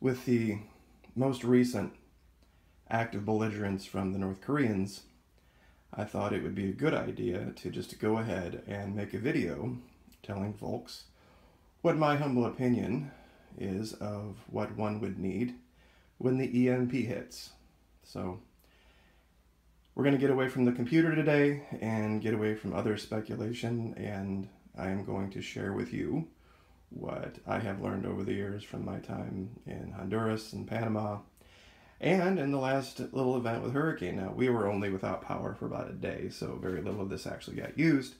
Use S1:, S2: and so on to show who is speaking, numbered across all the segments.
S1: With the most recent act of belligerence from the North Koreans, I thought it would be a good idea to just go ahead and make a video telling folks what my humble opinion is of what one would need when the EMP hits. So we're going to get away from the computer today and get away from other speculation, and I am going to share with you what I have learned over the years from my time in Honduras and Panama, and in the last little event with hurricane. Now, we were only without power for about a day, so very little of this actually got used.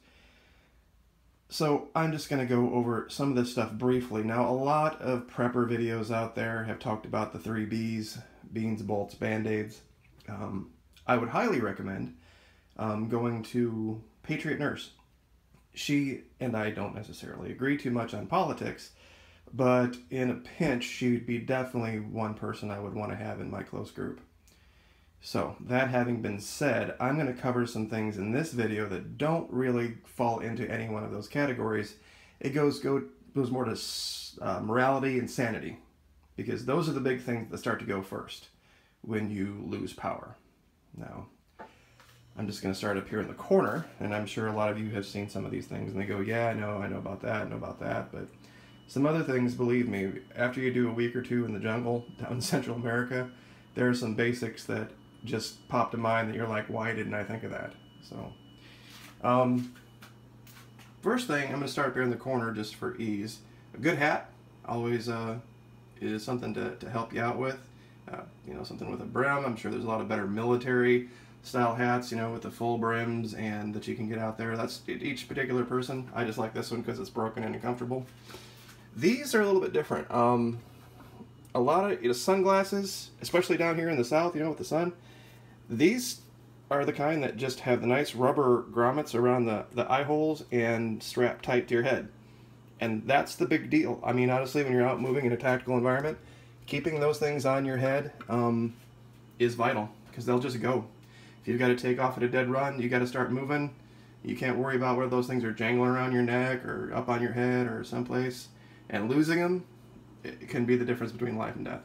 S1: So I'm just going to go over some of this stuff briefly. Now, a lot of prepper videos out there have talked about the 3 Bs, beans, bolts, band-aids. I would highly recommend going to Patriot Nurse. She and I don't necessarily agree too much on politics, but in a pinch, she would be definitely one person I would want to have in my close group. So, that having been said, I'm going to cover some things in this video that don't really fall into any one of those categories. It goes more to morality and sanity, because those are the big things that start to go first when you lose power. Now, I'm just going to start up here in the corner, and I'm sure a lot of you have seen some of these things, and they go, yeah, I know about that, but some other things, believe me, after you do a week or two in the jungle down in Central America, there are some basics that just pop to mind that you're like, why didn't I think of that? So, first thing, I'm going to start up here in the corner just for ease. A good hat always is something to help you out with. You know, something with a brim. I'm sure there's a lot of better military style hats, you know, with the full brims and that you can get out there. That's each particular person. I just like this one because it's broken and uncomfortable. These are a little bit different. A lot of sunglasses, especially down here in the south, you know, with the sun, these are the kind that just have the nice rubber grommets around the eye holes and strap tight to your head. And that's the big deal. I mean, honestly, when you're out moving in a tactical environment, keeping those things on your head is vital, because they'll just go. If you've got to take off at a dead run, you got to start moving. You can't worry about whether those things are jangling around your neck or up on your head or someplace. And losing them, it can be the difference between life and death.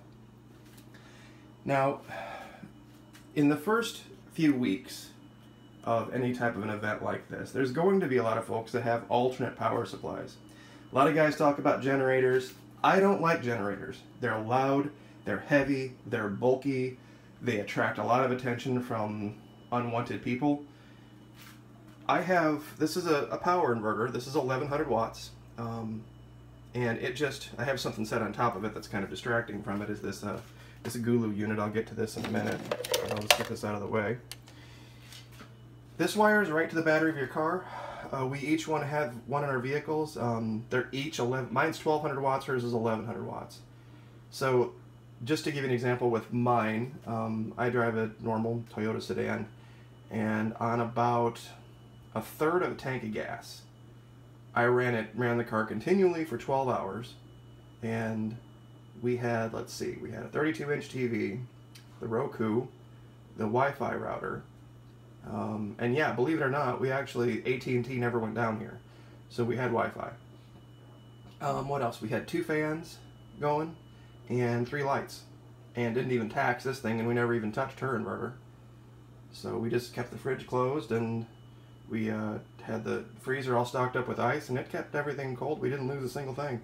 S1: Now, in the first few weeks of any type of an event like this, there's going to be a lot of folks that have alternate power supplies. A lot of guys talk about generators. I don't like generators. They're loud, they're heavy, they're bulky, they attract a lot of attention from unwanted people. This is a power inverter. This is 1100 watts. And I have something set on top of it that's kind of distracting from it, is this Gulu unit. I'll get to this in a minute. I'll just get this out of the way. This wire is right to the battery of your car. We each have one in our vehicles. They're each 11. Mine's 1200 watts, hers is 1100 watts. So, just to give you an example with mine, I drive a normal Toyota sedan, and on about a third of a tank of gas, I ran the car continually for 12 hours, and we had, let's see, we had a 32-inch TV, the Roku, the Wi-Fi router, and yeah, believe it or not, AT&T never went down here, so we had Wi-Fi. What else? We had 2 fans going and 3 lights, and didn't even tax this thing, and we never even touched her inverter. So we just kept the fridge closed, and we had the freezer all stocked up with ice, and it kept everything cold. We didn't lose a single thing.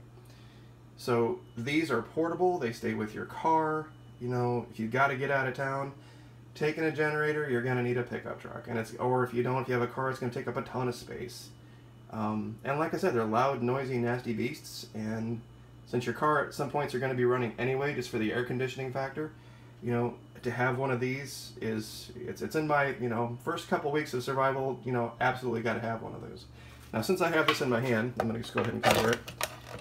S1: So these are portable. They stay with your car. You know, if you've got to get out of town, taking a generator, you're going to need a pickup truck. Or if you have a car, it's going to take up a ton of space. And like I said, they're loud, noisy, nasty beasts. And since your car at some points are going to be running anyway, just for the air conditioning factor, you know, to have one of these it's in my, you know, first couple weeks of survival, you know, absolutely got to have one of those. Now, since I have this in my hand, I'm going to just go ahead and cover it.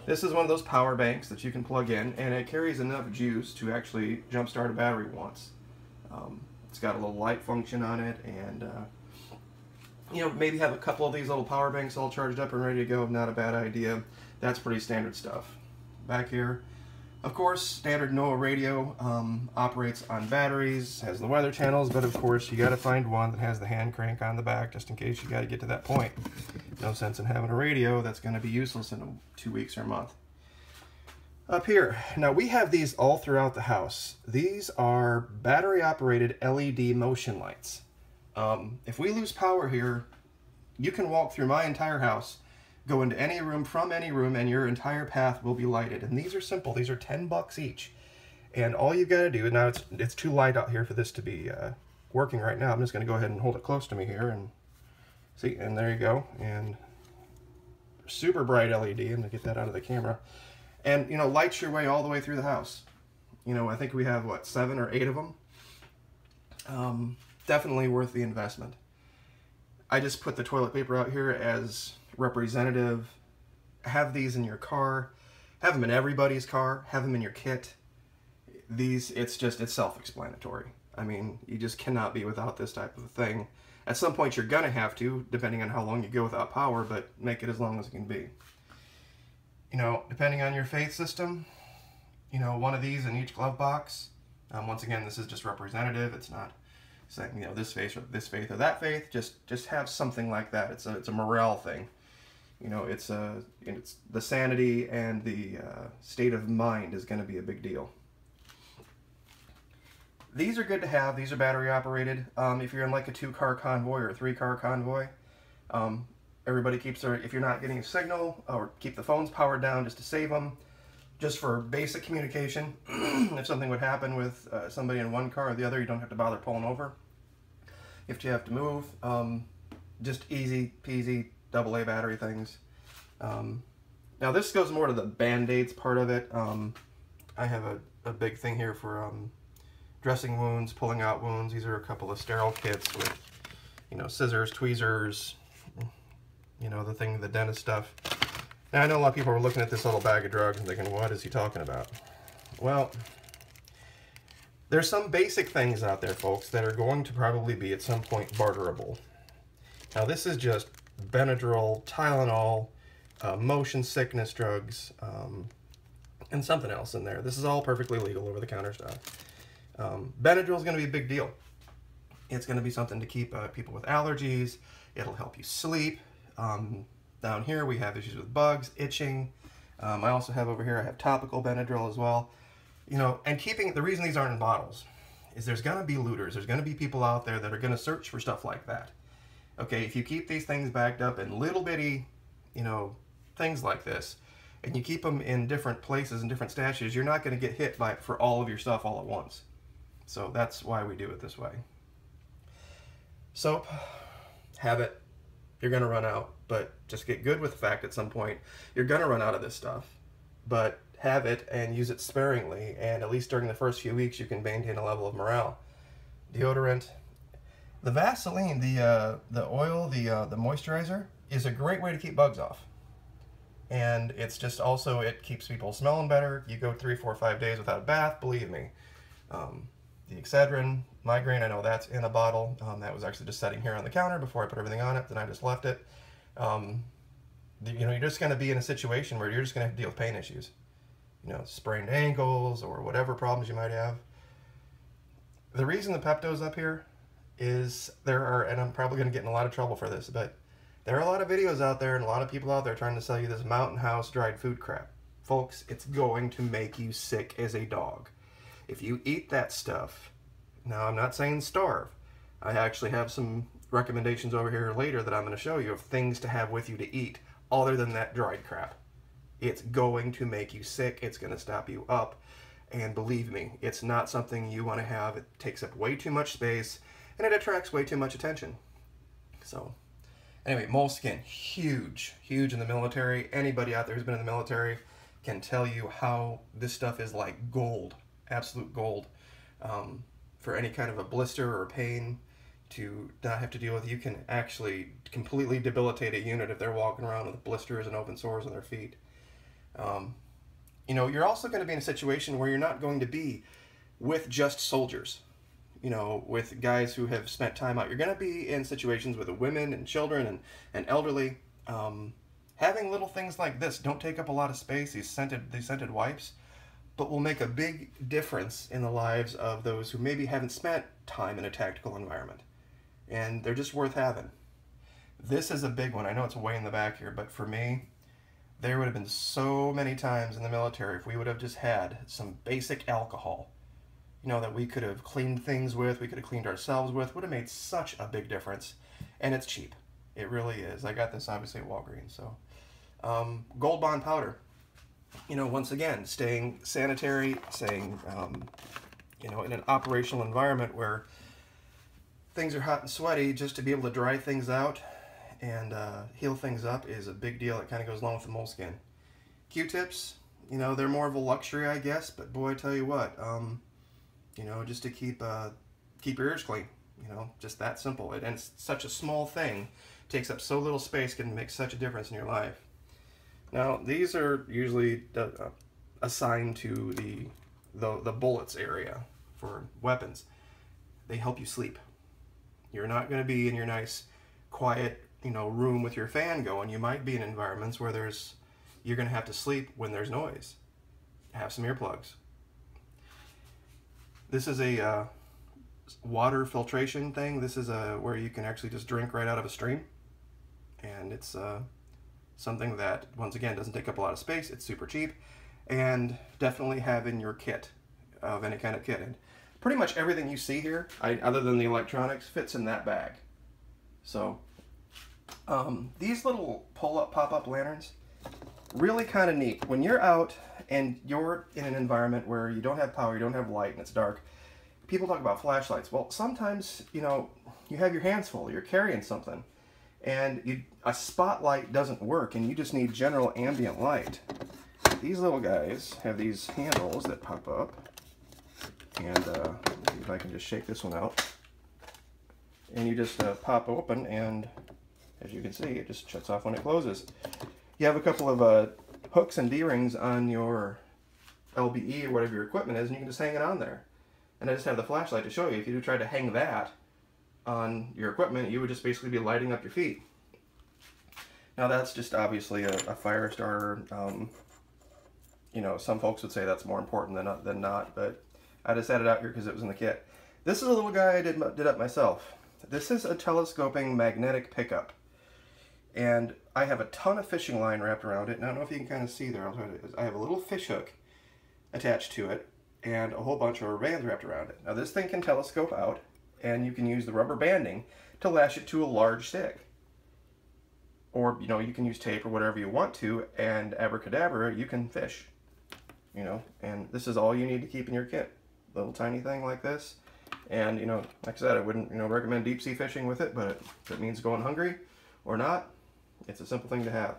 S1: This is one of those power banks that you can plug in, and it carries enough juice to actually jump start a battery once. It's got a little light function on it, and you know, maybe have a couple of these little power banks all charged up and ready to go. Not a bad idea. That's pretty standard stuff. Back here, of course, standard NOAA radio, operates on batteries, has the weather channels, but of course you got to find one that has the hand crank on the back just in case you got to get to that point. No sense in having a radio that's going to be useless in 2 weeks or a month. Up here, now we have these all throughout the house. These are battery operated LED motion lights. If we lose power here, you can walk through my entire house, go into any room from any room, and your entire path will be lighted. And these are simple. These are $10 each. And all you got to do, now it's too light out here for this to be working right now. I'm just going to go ahead and hold it close to me here and see, and there you go. And super bright LED, and to get that out of the camera. And, you know, lights your way all the way through the house. You know, I think we have, what, 7 or 8 of them? Definitely worth the investment. I just put the toilet paper out here as representative. Have these in your car. Have them in everybody's car. Have them in your kit. These, it's self-explanatory. I mean, you just cannot be without this type of a thing. At some point you're gonna have to, depending on how long you go without power, but make it as long as it can be. You know, depending on your faith system, you know, one of these in each glove box. Once again, this is just representative. It's not saying, you know, this faith or that faith. Just have something like that. It's a morale thing. You know, it's the sanity and the state of mind is going to be a big deal. These are good to have. These are battery operated. If you're in like a 2-car convoy or a 3-car convoy, everybody keeps their, if you're not getting a signal, or keep the phones powered down just to save them, just for basic communication. If something would happen with somebody in one car or the other, you don't have to bother pulling over. If you have to move, just easy peasy AA battery things. Now this goes more to the band-aids part of it. I have a big thing here for dressing wounds, pulling out wounds. These are a couple of sterile kits with, you know, scissors, tweezers, you know, the dentist stuff. Now I know a lot of people are looking at this little bag of drugs and thinking, what is he talking about? Well, there's some basic things out there, folks, that are going to probably be at some point barterable. Now this is just Benadryl, Tylenol, motion sickness drugs, and something else in there. This is all perfectly legal over-the-counter stuff. Benadryl is going to be a big deal. It's going to be something to keep people with allergies. It'll help you sleep. Down here we have issues with bugs, itching. I also have over here, I have topical Benadryl as well. You know, and the reason these aren't in bottles is there's going to be looters. There's going to be people out there that are going to search for stuff like that. Okay, if you keep these things backed up in little bitty, you know, things like this, and you keep them in different places and different stashes, you're not going to get hit for all of your stuff all at once. So that's why we do it this way. Soap, have it. You're going to run out, but just get good with the fact at some point you're going to run out of this stuff. But have it and use it sparingly, and at least during the first few weeks you can maintain a level of morale. Deodorant. The Vaseline, the oil, the moisturizer, is a great way to keep bugs off. And it's just also, it keeps people smelling better. You go 3, 4, 5 days without a bath, believe me. The Excedrin, migraine, I know that's in a bottle. That was actually just sitting here on the counter before I put everything on it, then I just left it. You know, you're just going to be in a situation where you're just going to have to deal with pain issues. You know, sprained ankles or whatever problems you might have. The reason the Pepto's up here is and I'm probably going to get in a lot of trouble for this, but there are a lot of videos out there and a lot of people out there trying to sell you this Mountain House dried food crap. Folks, it's going to make you sick as a dog. If you eat that stuff, now I'm not saying starve. I actually have some recommendations over here later that I'm going to show you of things to have with you to eat other than that dried crap. It's going to make you sick. It's going to stop you up. And believe me, it's not something you want to have. It takes up way too much space and it attracts way too much attention. So anyway, moleskin, huge in the military. Anybody out there who's been in the military can tell you how this stuff is like gold, absolute gold. For any kind of a blister or pain to not have to deal with, you can actually completely debilitate a unit if they're walking around with blisters and open sores on their feet. You know, you're also going to be in a situation where you're not going to be with just soldiers, you know, with guys who have spent time out. You're going to be in situations with women and children and elderly. Having little things like this don't take up a lot of space, these scented wipes, but will make a big difference in the lives of those who maybe haven't spent time in a tactical environment. And they're just worth having. This is a big one. I know it's way in the back here, but for me, There would have been so many times in the military if we would have just had some basic alcohol, you know, that we could have cleaned things with, we could have cleaned ourselves with, would have made such a big difference. And it's cheap. It really is. I got this obviously at Walgreens. So, Gold Bond powder. You know, once again, staying sanitary, staying, you know, in an operational environment where things are hot and sweaty, just to be able to dry things out and heal things up is a big deal. It kind of goes along with the moleskin. Q-tips, you know, they're more of a luxury, I guess, but boy, I tell you what, you know, just to keep your ears clean, you know, just that simple. And it's such a small thing, takes up so little space, can make such a difference in your life. Now, these are usually assigned to the bullets area for weapons. They help you sleep. You're not going to be in your nice, quiet, you know, room with your fan going. You might be in environments where you're going to have to sleep when there's noise. Have some earplugs. This is a water filtration thing. This is where you can actually just drink right out of a stream. And it's something that, once again, doesn't take up a lot of space. It's super cheap. And definitely have in your kit, of any kind of kit. And pretty much everything you see here, other than the electronics, fits in that bag. So, these little pull-up, pop-up lanterns, really kind of neat. When you're out and you're in an environment where you don't have power, you don't have light, and it's dark, people talk about flashlights. Well, sometimes, you know, you have your hands full, you're carrying something, and a spotlight doesn't work, and you just need general ambient light. These little guys have these handles that pop up, and let's see if I can just shake this one out. And you just pop open, and as you can see, it just shuts off when it closes. You have a couple of hooks and D-rings on your LBE or whatever your equipment is, and you can just hang it on there. And I just have the flashlight to show you. If you try to hang that on your equipment, you would just basically be lighting up your feet. Now that's just obviously a fire starter. You know, some folks would say that's more important than not, but I just had it out here because it was in the kit. This is a little guy I did up myself. This is a telescoping magnetic pickup. And I have a ton of fishing line wrapped around it. And I don't know if you can kind of see there. I have a little fish hook attached to it and a whole bunch of rubber bands wrapped around it. Now this thing can telescope out, and you can use the rubber banding to lash it to a large stick. Or, you know, you can use tape or whatever you want to, and abracadabra, you can fish. You know, and this is all you need to keep in your kit. Little tiny thing like this. And, you know, like I said, I wouldn't, you know, recommend deep sea fishing with it, but if it means going hungry or not, it's a simple thing to have.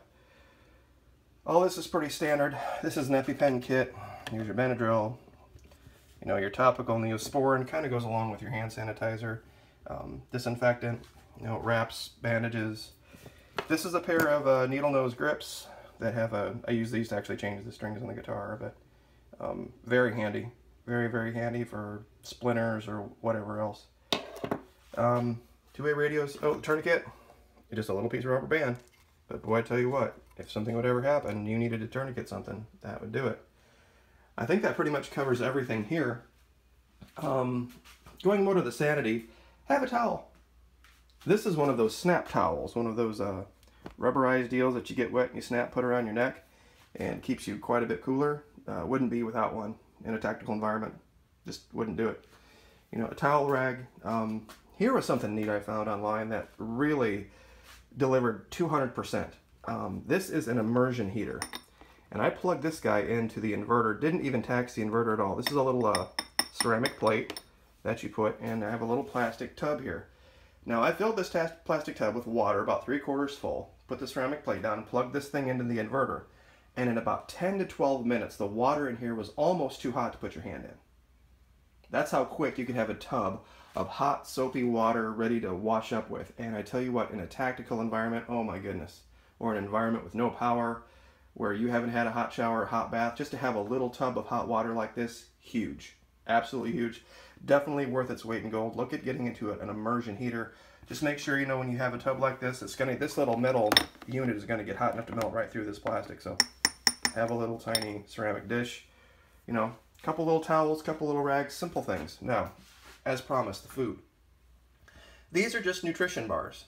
S1: All this is pretty standard. This is an EpiPen kit. Here's your Benadryl. You know, your topical Neosporin kind of goes along with your hand sanitizer. Disinfectant, you know, wraps, bandages. This is a pair of needle nose grips that have I use these to actually change the strings on the guitar, but very handy. Very, very handy for splinters or whatever else. Two-way radios. Oh, the tourniquet. Just a little piece of rubber band. But boy, I tell you what, if something would ever happen and you needed to tourniquet something, that would do it. I think that pretty much covers everything here. Going more to the sanity, have a towel. This is one of those snap towels, one of those rubberized deals that you get wet and you snap, put around your neck, and keeps you quite a bit cooler. Wouldn't be without one in a tactical environment. Just wouldn't do it. You know, a towel rag. Here was something neat I found online that really delivered 200%. This is an immersion heater. And I plugged this guy into the inverter. Didn't even tax the inverter at all. This is a little ceramic plate that you put, and I have a little plastic tub here. Now I filled this plastic tub with water, about 3/4 full, put the ceramic plate down, and plugged this thing into the inverter. And in about 10 to 12 minutes, the water in here was almost too hot to put your hand in. That's how quick you could have a tub of hot, soapy water ready to wash up with. And I tell you what, in a tactical environment, oh my goodness, or an environment with no power, where you haven't had a hot shower or hot bath, just to have a little tub of hot water like this, huge. Absolutely huge. Definitely worth its weight in gold. Look at getting into an immersion heater. Just make sure, you know, when you have a tub like this, this little metal unit is gonna get hot enough to melt right through this plastic. So have a little tiny ceramic dish, you know, a couple little towels, couple little rags, simple things. Now, as promised, the food. These are just nutrition bars.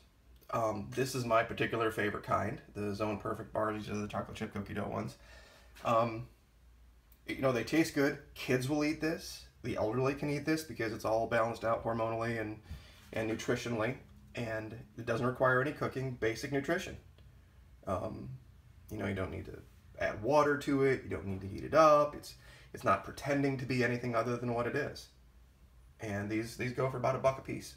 S1: This is my particular favorite kind, the Zone Perfect bars. These are the chocolate chip cookie dough ones. You know, they taste good. Kids will eat this. The elderly can eat this because it's all balanced out hormonally and nutritionally, and it doesn't require any cooking. Basic nutrition. You know, you don't need to add water to it. You don't need to heat it up. It's not pretending to be anything other than what it is. And these go for about $1 a piece.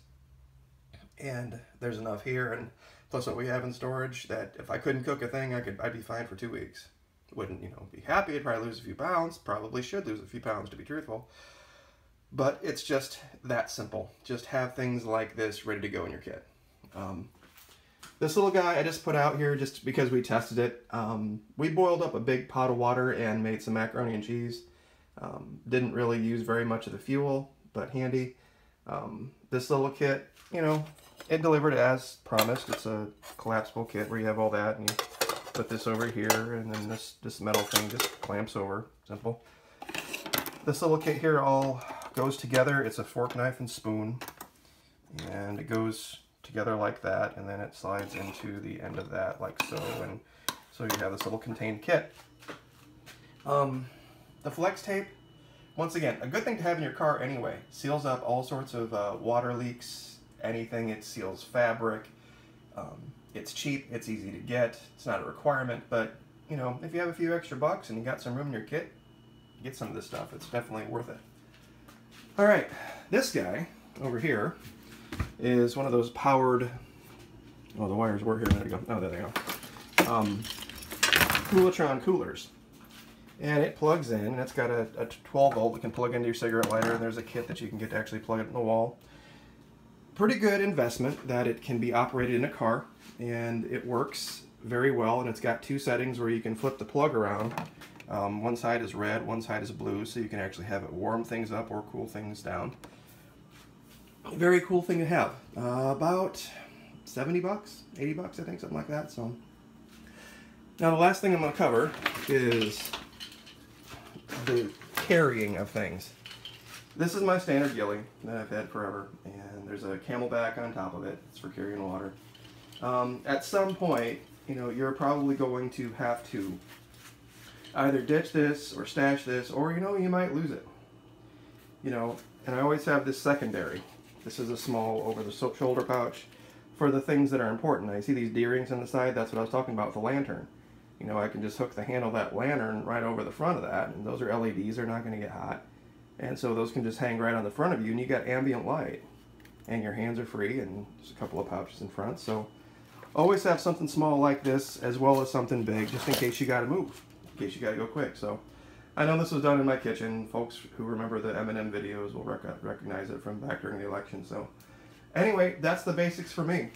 S1: And there's enough here, and plus what we have in storage, that if I couldn't cook a thing, I'd be fine for 2 weeks. Wouldn't, you know, be happy. I'd probably lose a few pounds. Probably should lose a few pounds, to be truthful. But it's just that simple. Just have things like this ready to go in your kit. This little guy I just put out here just because we tested it. We boiled up a big pot of water and made some macaroni and cheese. Didn't really use very much of the fuel, but handy. This little kit, you know, it delivered as promised. It's a collapsible kit where you have all that, and you put this over here, and then this metal thing just clamps over. Simple. This little kit here all goes together. It's a fork, knife, and spoon, and it goes together like that, and then it slides into the end of that like so, and so you have this little contained kit. The flex tape, once again, a good thing to have in your car anyway. Seals up all sorts of water leaks, anything. It seals fabric. It's cheap, it's easy to get, it's not a requirement, but you know, if you have a few extra bucks and you got some room in your kit, get some of this stuff. It's definitely worth it. Alright, this guy over here is one of those powered, oh, the wires were here a minute ago. Oh, there they go. Coolotron coolers. And it plugs in, and it's got a 12 volt that can plug into your cigarette lighter, and there's a kit that you can get to actually plug it in the wall. Pretty good investment that it can be operated in a car, and it works very well, and it's got 2 settings where you can flip the plug around. One side is red, one side is blue, so you can actually have it warm things up or cool things down. Very cool thing to have. About 70 bucks, 80 bucks, I think, something like that. So now the last thing I'm going to cover is the carrying of things. This is my standard ghillie that I've had forever, and there's a camelback on top of it. It's for carrying water. At some point, you know, you're probably going to have to either ditch this or stash this, or, you know, you might lose it. You know, and I always have this secondary. This is a small over-the-shoulder pouch for the things that are important. Now, you see these D-rings on the side? That's what I was talking about with the lantern. You know, I can just hook the handle of that lantern right over the front of that, and those are LEDs. They're not going to get hot. And so those can just hang right on the front of you, and you got ambient light. And your hands are free, and there's a couple of pouches in front. So always have something small like this, as well as something big, just in case you got to move, in case you got to go quick. So I know this was done in my kitchen. Folks who remember the M&M videos will recognize it from back during the election. So anyway, that's the basics for me.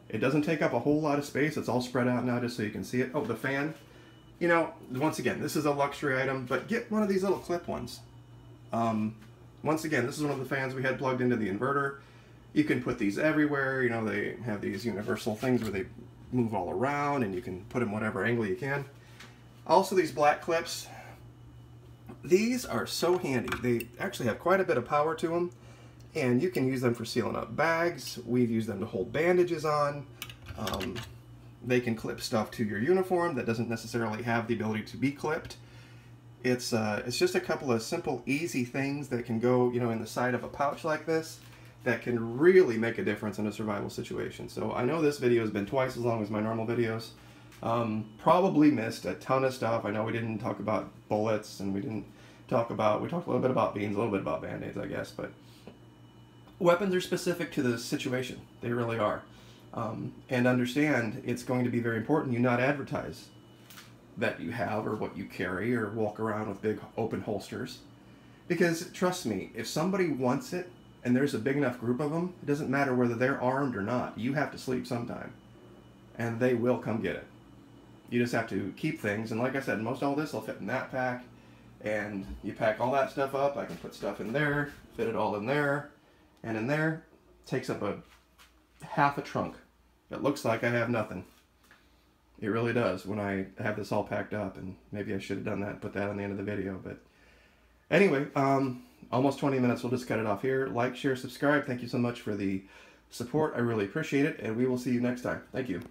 S1: It doesn't take up a whole lot of space. It's all spread out now just so you can see it. Oh, the fan. You know, once again, this is a luxury item, but get one of these little clip ones. Once again, this is one of the fans we had plugged into the inverter. You can put these everywhere. You know, they have these universal things where they move all around, and you can put them whatever angle you can. Also, these black clips. These are so handy. They actually have quite a bit of power to them, and you can use them for sealing up bags. We've used them to hold bandages on. They can clip stuff to your uniform that doesn't necessarily have the ability to be clipped. It's just a couple of simple, easy things that can go, you know, in the side of a pouch like this that can really make a difference in a survival situation. So I know this video has been twice as long as my normal videos. Probably missed a ton of stuff. I know we didn't talk about bullets, and we talked a little bit about beans, a little bit about band-aids, I guess, but weapons are specific to the situation. They really are. And understand it's going to be very important you not advertise that you have or what you carry or walk around with big open holsters. Because trust me, if somebody wants it and there's a big enough group of them, it doesn't matter whether they're armed or not. You have to sleep sometime. And they will come get it. You just have to keep things. And like I said, most all this will fit in that pack. And you pack all that stuff up. I can put stuff in there, fit it all in there. And in there, takes up half a trunk. It looks like I have nothing. It really does when I have this all packed up, and maybe I should have done that and put that on the end of the video. But anyway, almost 20 minutes. We'll just cut it off here. Like, share, subscribe. Thank you so much for the support. I really appreciate it, and we will see you next time. Thank you.